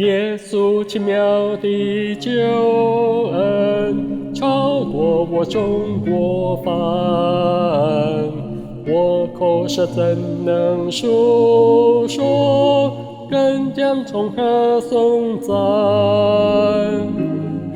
耶稣奇妙的救恩，超过我中国范。我口舌怎能述说，更将从何颂赞？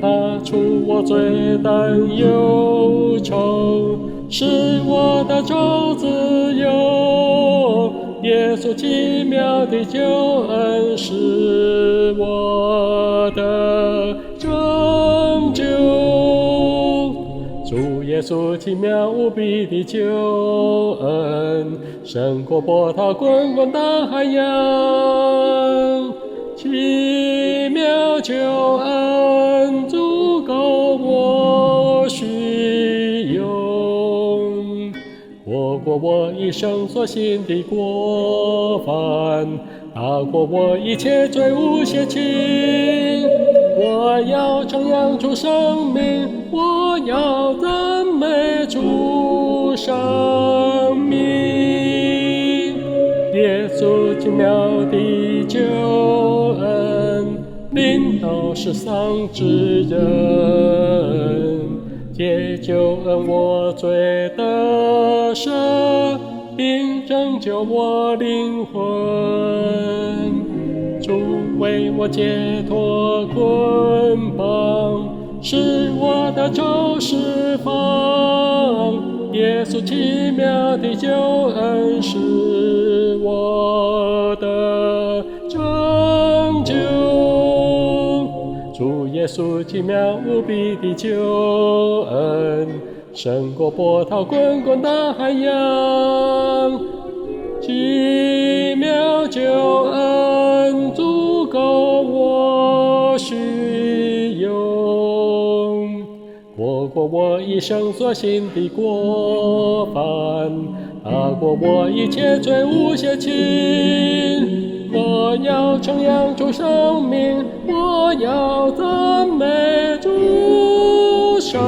他除我罪担忧愁，使我的咒自由。耶稣奇妙的救恩是我的拯救，主耶稣奇妙无比的救恩，胜过波涛滚滚大海洋。奇妙救恩足够我需用，活过我一生所行的过犯，大过我一切罪恶邪情。我要称扬主生命，我要赞美主生命。耶稣奇妙的救恩，临到世上之人，借救恩我罪得赦，并拯救我灵魂。主为我解脱捆绑，使我的咒释放。耶稣奇妙的救恩是我的拯救，主耶稣奇妙无比的救恩，胜过波涛滚滚大海洋。奇妙救恩足够我需用，活过我一生所行的过犯，大过我一切罪恶邪情。我要称扬主生命，我要赞美主生